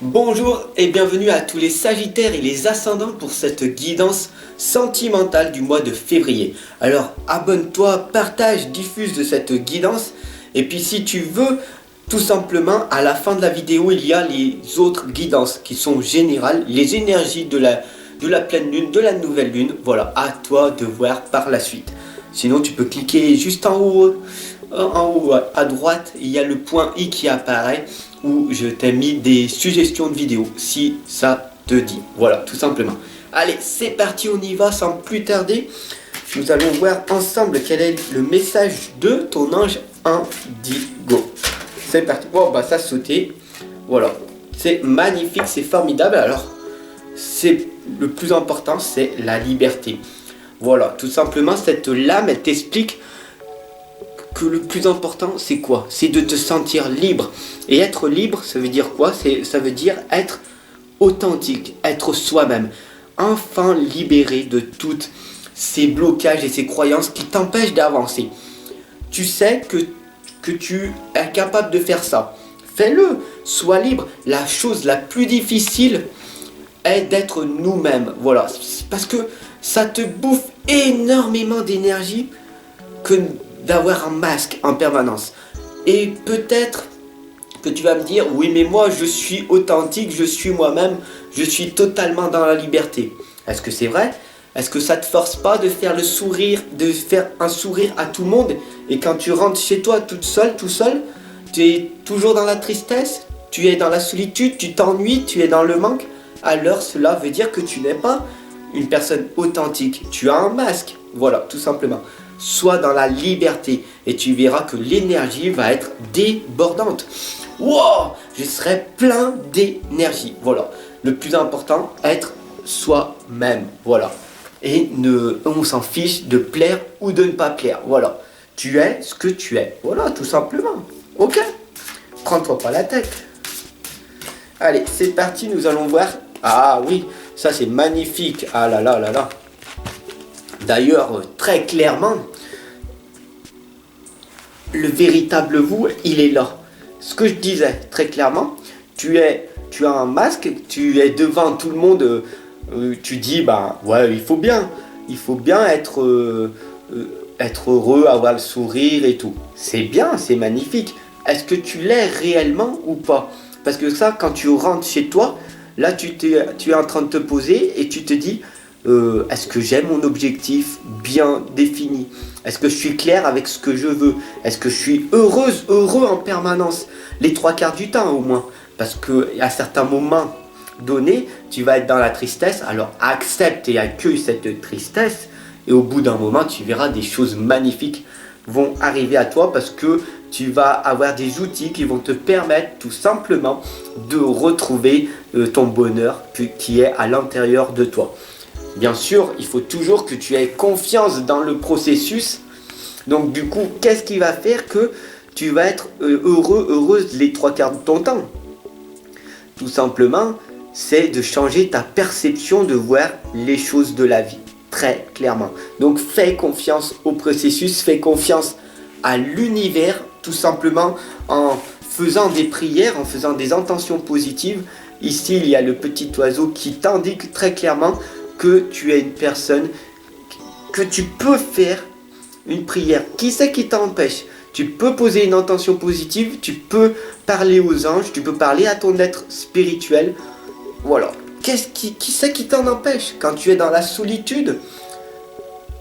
Bonjour et bienvenue à tous les Sagittaires et les Ascendants pour cette guidance sentimentale du mois de février. Alors abonne-toi, partage, diffuse de cette guidance et puis si tu veux, tout simplement à la fin de la vidéo il y a les autres guidances qui sont générales, les énergies de la pleine lune, de la nouvelle lune. Voilà, à toi de voir par la suite. Sinon tu peux cliquer juste en haut à droite, il y a le point I qui apparaît où je t'ai mis des suggestions de vidéos si ça te dit. Voilà, tout simplement. Allez, c'est parti, on y va sans plus tarder. Nous allons voir ensemble quel est le message de ton ange indigo. C'est parti. Bon, bah ça sauté. Voilà, c'est magnifique, c'est formidable. Alors, c'est le plus important, c'est la liberté. Voilà, tout simplement, cette lame, elle t'explique que le plus important, c'est quoi? C'est de te sentir libre. Et être libre, ça veut dire quoi? Ça veut dire être authentique, être soi-même. Enfin libéré de toutes ces blocages et ces croyances qui t'empêchent d'avancer. Tu sais que tu es capable de faire ça. Fais-le, sois libre. La chose la plus difficile est d'être nous-mêmes. Voilà, parce que ça te bouffe énormément d'énergie que d'avoir un masque en permanence. Et peut-être que tu vas me dire, oui mais moi je suis authentique, je suis moi-même, je suis totalement dans la liberté. Est-ce que c'est vrai? Est-ce que ça te force pas de faire le sourire, de faire un sourire à tout le monde? Et quand tu rentres chez toi toute seule, tout seul, tu es toujours dans la tristesse, tu es dans la solitude, tu t'ennuies, tu es dans le manque. Alors cela veut dire que tu n'es pas une personne authentique. Tu as un masque. Voilà, tout simplement. Sois dans la liberté et tu verras que l'énergie va être débordante. Wow, je serai plein d'énergie. Voilà, le plus important, être soi-même. Voilà, et on s'en fiche de plaire ou de ne pas plaire. Voilà, tu es ce que tu es. Voilà, tout simplement. Ok, prends-toi pas la tête. Allez, c'est parti, nous allons voir. Ah oui, ça c'est magnifique. Ah là là là là. D'ailleurs, très clairement, le véritable vous, il est là. Ce que je disais très clairement, tu as un masque, tu es devant tout le monde, tu dis, bah ouais, il faut bien être heureux, avoir le sourire et tout. C'est bien, c'est magnifique. Est-ce que tu l'es réellement ou pas? Parce que ça, quand tu rentres chez toi, là tu es en train de te poser et tu te dis, est-ce que j'ai mon objectif bien défini? Est-ce que je suis clair avec ce que je veux? Est-ce que je suis heureux en permanence? Les trois quarts du temps au moins. Parce qu'à certains moments donnés, tu vas être dans la tristesse. Alors accepte et accueille cette tristesse. Et au bout d'un moment, tu verras des choses magnifiques vont arriver à toi parce que tu vas avoir des outils qui vont te permettre tout simplement de retrouver ton bonheur qui est à l'intérieur de toi. Bien sûr, il faut toujours que tu aies confiance dans le processus. Donc du coup, qu'est-ce qui va faire que tu vas être heureuse les trois quarts de ton temps? Tout simplement, c'est de changer ta perception de voir les choses de la vie. Très clairement. Donc fais confiance au processus, fais confiance à l'univers, tout simplement en faisant des prières, en faisant des intentions positives. Ici, il y a le petit oiseau qui t'indique très clairement que tu es une personne, que tu peux faire une prière. Qui c'est qui t'empêche? Tu peux poser une intention positive, tu peux parler aux anges, tu peux parler à ton être spirituel. Voilà. Qui c'est qui t'en empêche? Quand tu es dans la solitude,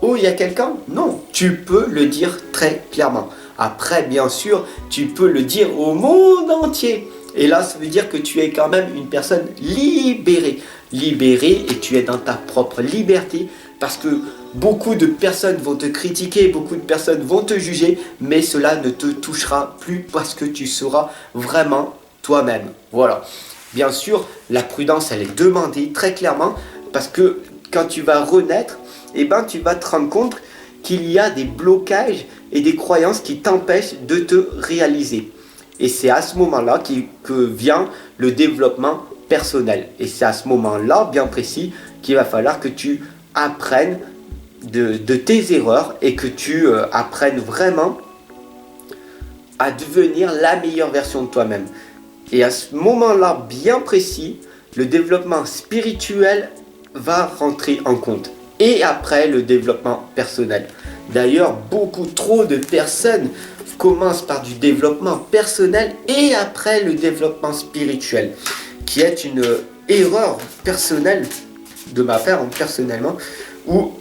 oh, il y a quelqu'un? Non, tu peux le dire très clairement. Après, bien sûr, tu peux le dire au monde entier. Et là, ça veut dire que tu es quand même une personne libérée. Libérée et tu es dans ta propre liberté parce que beaucoup de personnes vont te critiquer, beaucoup de personnes vont te juger, mais cela ne te touchera plus parce que tu seras vraiment toi-même. Voilà. Bien sûr, la prudence, elle est demandée très clairement parce que quand tu vas renaître, eh ben, tu vas te rendre compte qu'il y a des blocages et des croyances qui t'empêchent de te réaliser. Et c'est à ce moment-là que vient le développement personnel. Et c'est à ce moment-là, bien précis, qu'il va falloir que tu apprennes de tes erreurs et que tu apprennes vraiment à devenir la meilleure version de toi-même. Et à ce moment-là bien précis, le développement spirituel va rentrer en compte. Et après, le développement personnel. D'ailleurs, beaucoup trop de personnes commencent par du développement personnel et après le développement spirituel, qui est une erreur personnelle de ma part, personnellement, où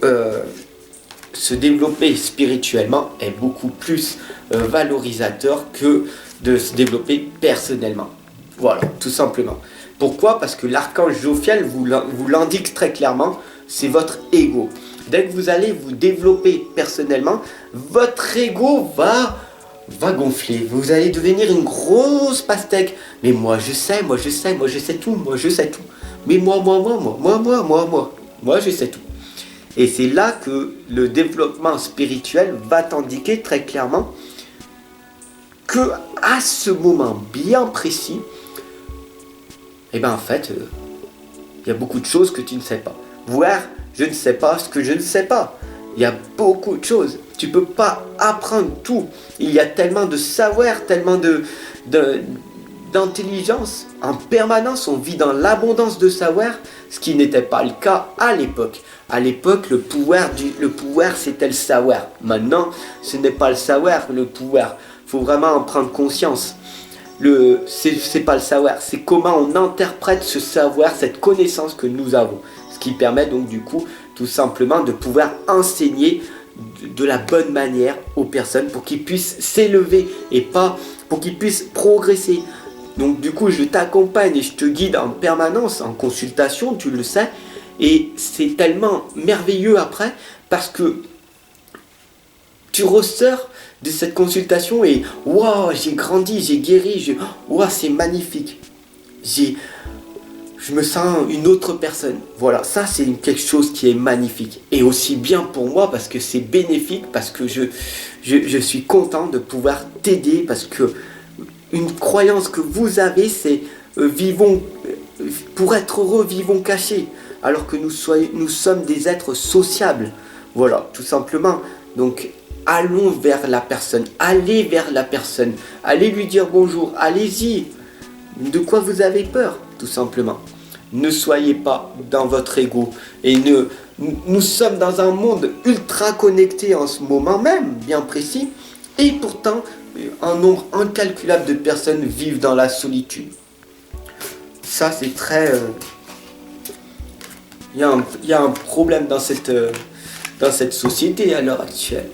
se développer spirituellement est beaucoup plus valorisateur que de se développer personnellement. Voilà, tout simplement. Pourquoi? Parce que l'archange Jophiel vous l'indique très clairement, c'est votre ego. Dès que vous allez vous développer personnellement, votre ego va gonfler. Vous allez devenir une grosse pastèque. Mais moi je sais tout. Mais moi je sais tout. Et c'est là que le développement spirituel va t'indiquer très clairement que à ce moment bien précis, et bien en fait, il y a beaucoup de choses que tu ne sais pas. Voire, je ne sais pas ce que je ne sais pas. Il y a beaucoup de choses. Tu ne peux pas apprendre tout. Il y a tellement de savoir, tellement d'intelligence. En permanence, on vit dans l'abondance de savoir, ce qui n'était pas le cas à l'époque. À l'époque, le pouvoir, c'était le savoir. Maintenant, ce n'est pas le savoir, le pouvoir. Il faut vraiment en prendre conscience. C'est pas le savoir, c'est comment on interprète ce savoir, cette connaissance que nous avons. Ce qui permet donc du coup tout simplement de pouvoir enseigner de la bonne manière aux personnes pour qu'ils puissent s'élever et pas pour qu'ils puissent progresser. Donc du coup je t'accompagne et je te guide en permanence, en consultation, tu le sais. Et c'est tellement merveilleux après parce que tu ressors de cette consultation et waouh, j'ai grandi, j'ai guéri, waouh, c'est magnifique. Je me sens une autre personne. Voilà, ça c'est quelque chose qui est magnifique. Et aussi bien pour moi parce que c'est bénéfique, parce que je suis content de pouvoir t'aider, parce que une croyance que vous avez, c'est vivons, pour être heureux, vivons cachés. Alors que nous sommes des êtres sociables. Voilà, tout simplement. Donc, allons vers la personne, allez vers la personne, allez lui dire bonjour, allez-y. De quoi vous avez peur, tout simplement. Ne soyez pas dans votre ego. Et nous sommes dans un monde ultra connecté en ce moment même, bien précis. Et pourtant, un nombre incalculable de personnes vivent dans la solitude. Ça, c'est très... Il y a un problème dans cette société à l'heure actuelle.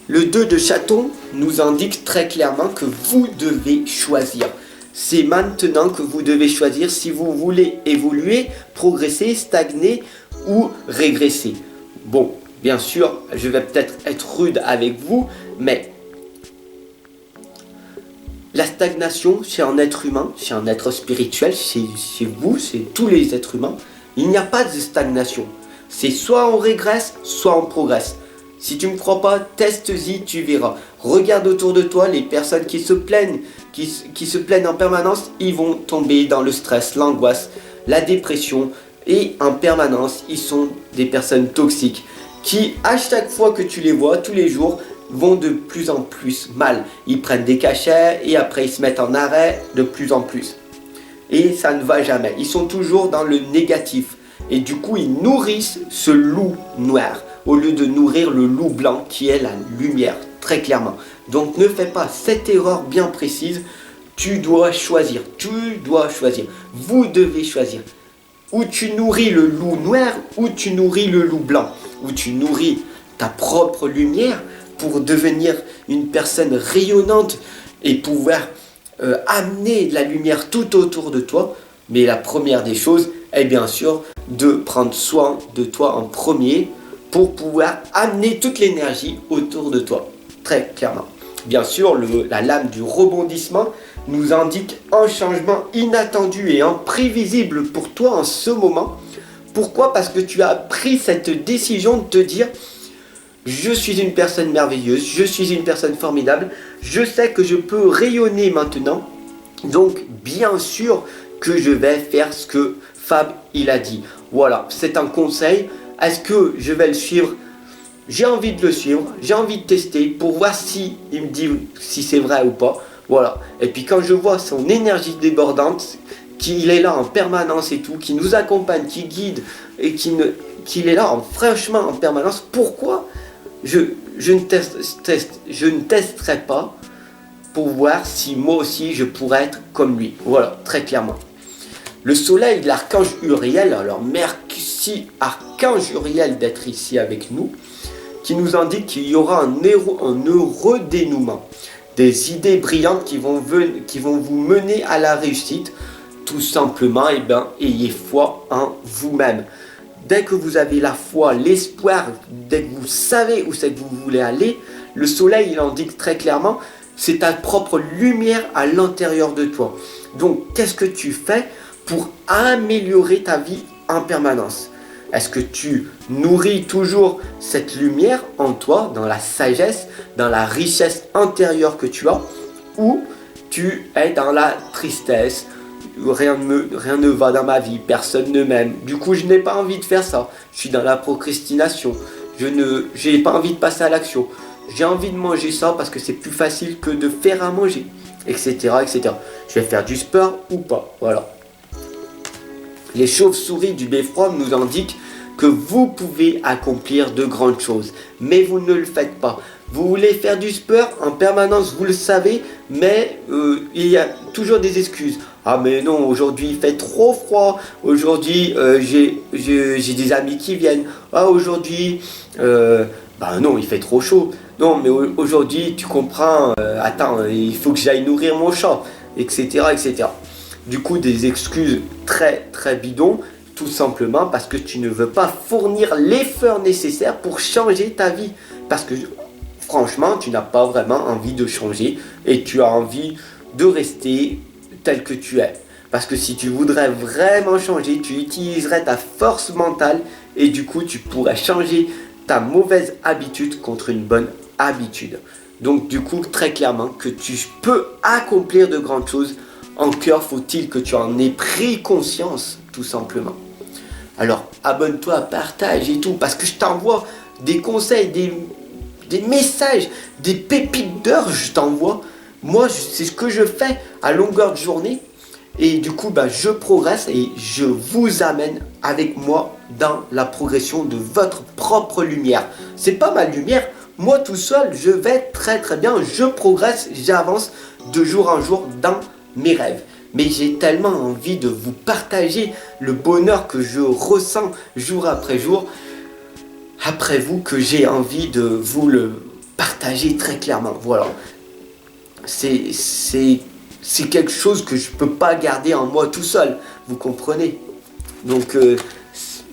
Le 2 de Chaton nous indique très clairement que vous devez choisir. C'est maintenant que vous devez choisir si vous voulez évoluer, progresser, stagner ou régresser. Bon, bien sûr, je vais peut-être être rude avec vous, mais la stagnation chez un être humain, chez un être spirituel, chez vous, chez tous les êtres humains, il n'y a pas de stagnation. C'est soit on régresse, soit on progresse. Si tu ne me crois pas, teste-y, tu verras. Regarde autour de toi les personnes qui se plaignent, qui se plaignent en permanence, ils vont tomber dans le stress, l'angoisse, la dépression. Et en permanence, ils sont des personnes toxiques qui, à chaque fois que tu les vois, tous les jours, vont de plus en plus mal. Ils prennent des cachets et après ils se mettent en arrêt de plus en plus. Et ça ne va jamais. Ils sont toujours dans le négatif. Et du coup, ils nourrissent ce loup noir au lieu de nourrir le loup blanc qui est la lumière, très clairement. Donc ne fais pas cette erreur bien précise. Tu dois choisir. Vous devez choisir. Ou tu nourris le loup noir, ou tu nourris le loup blanc. Ou tu nourris ta propre lumière pour devenir une personne rayonnante et pouvoir amener de la lumière tout autour de toi. Mais la première des choses est bien sûr de prendre soin de toi en premier pour pouvoir amener toute l'énergie autour de toi, très clairement. Bien sûr, la lame du rebondissement nous indique un changement inattendu et imprévisible pour toi en ce moment. Pourquoi? Parce que tu as pris cette décision de te dire « Je suis une personne merveilleuse, je suis une personne formidable, je sais que je peux rayonner maintenant, donc bien sûr que je vais faire ce que Fab il a dit. » Voilà, c'est un conseil. Est-ce que je vais le suivre? J'ai envie de le suivre, j'ai envie de tester pour voir si il me dit si c'est vrai ou pas. Voilà. Et puis quand je vois son énergie débordante, qu'il est là en permanence et tout, qui nous accompagne, qui guide et qu'il est là franchement en permanence, pourquoi je ne testerai pas pour voir si moi aussi je pourrais être comme lui. Voilà, très clairement. Le soleil, l'archange Uriel, alors merci archange Uriel d'être ici avec nous, qui nous indique qu'il y aura un heureux dénouement. Des idées brillantes qui vont vous mener à la réussite. Tout simplement, ayez foi en vous-même. Dès que vous avez la foi, l'espoir, dès que vous savez où c'est que vous voulez aller, le soleil, il indique très clairement, c'est ta propre lumière à l'intérieur de toi. Donc, qu'est-ce que tu fais pour améliorer ta vie en permanence? Est-ce que tu nourris toujours cette lumière en toi, dans la sagesse, dans la richesse intérieure que tu as, ou tu es dans la tristesse, rien ne va dans ma vie, personne ne m'aime, du coup je n'ai pas envie de faire ça, je suis dans la procrastination, je n'ai pas envie de passer à l'action, j'ai envie de manger ça parce que c'est plus facile que de faire à manger, etc., etc. Je vais faire du sport ou pas, voilà. Les chauves-souris du beffroi nous indiquent que vous pouvez accomplir de grandes choses, mais vous ne le faites pas. Vous voulez faire du sport en permanence, vous le savez, mais il y a toujours des excuses. Ah mais non, aujourd'hui il fait trop froid, aujourd'hui j'ai des amis qui viennent. Ah aujourd'hui, bah non, il fait trop chaud. Non mais aujourd'hui, tu comprends, attends, il faut que j'aille nourrir mon chat, etc., etc. Du coup, des excuses très très bidons, tout simplement parce que tu ne veux pas fournir l'effort nécessaire pour changer ta vie. Parce que franchement, tu n'as pas vraiment envie de changer et tu as envie de rester tel que tu es. Parce que si tu voudrais vraiment changer, tu utiliserais ta force mentale et du coup, tu pourrais changer ta mauvaise habitude contre une bonne habitude. Donc du coup, très clairement, que tu peux accomplir de grandes choses. Encore faut-il que tu en aies pris conscience, tout simplement. Alors, abonne-toi, partage et tout, parce que je t'envoie des conseils, des messages, des pépites d'or, je t'envoie. Moi, c'est ce que je fais à longueur de journée. Et du coup, je progresse et je vous amène avec moi dans la progression de votre propre lumière. C'est pas ma lumière. Moi, tout seul, je vais très très bien. Je progresse, j'avance de jour en jour dans mes rêves. Mais j'ai tellement envie de vous partager le bonheur que je ressens jour après jour après vous, que j'ai envie de vous le partager très clairement. Voilà. C'est quelque chose que je ne peux pas garder en moi tout seul. Vous comprenez? Donc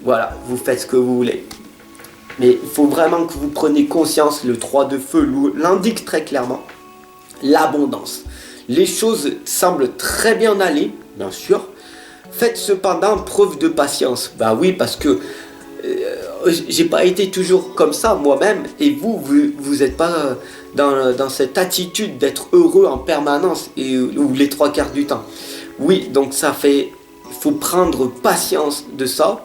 voilà, vous faites ce que vous voulez. Mais il faut vraiment que vous preniez conscience, le 3 de feu l'indique très clairement, l'abondance. Les choses semblent très bien aller, bien sûr. Faites cependant preuve de patience. Bah oui, parce que j'ai pas été toujours comme ça moi-même. Et vous n'êtes pas dans cette attitude d'être heureux en permanence ou les 3 quarts du temps. Oui, donc il faut prendre patience de ça.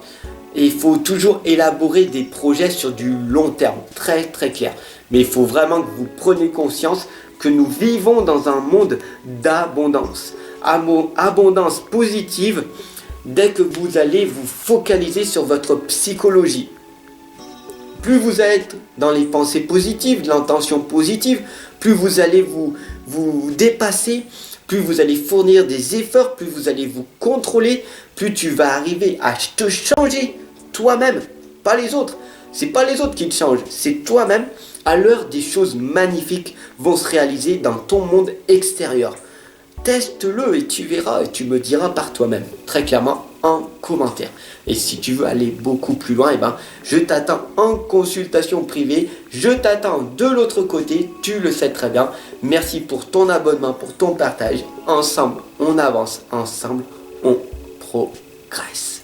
Et il faut toujours élaborer des projets sur du long terme, très très clair. Mais il faut vraiment que vous preniez conscience que nous vivons dans un monde d'abondance. Abondance positive dès que vous allez vous focaliser sur votre psychologie. Plus vous êtes dans les pensées positives, l'intention positive, plus vous allez vous dépasser, plus vous allez fournir des efforts, plus vous allez vous contrôler, plus tu vas arriver à te changer toi-même, pas les autres. C'est pas les autres qui te changent, c'est toi-même. Alors des choses magnifiques vont se réaliser dans ton monde extérieur. Teste-le et tu verras et tu me diras par toi-même, très clairement en commentaire. Et si tu veux aller beaucoup plus loin, je t'attends en consultation privée, je t'attends de l'autre côté, tu le sais très bien. Merci pour ton abonnement, pour ton partage. Ensemble, on avance, ensemble, on progresse.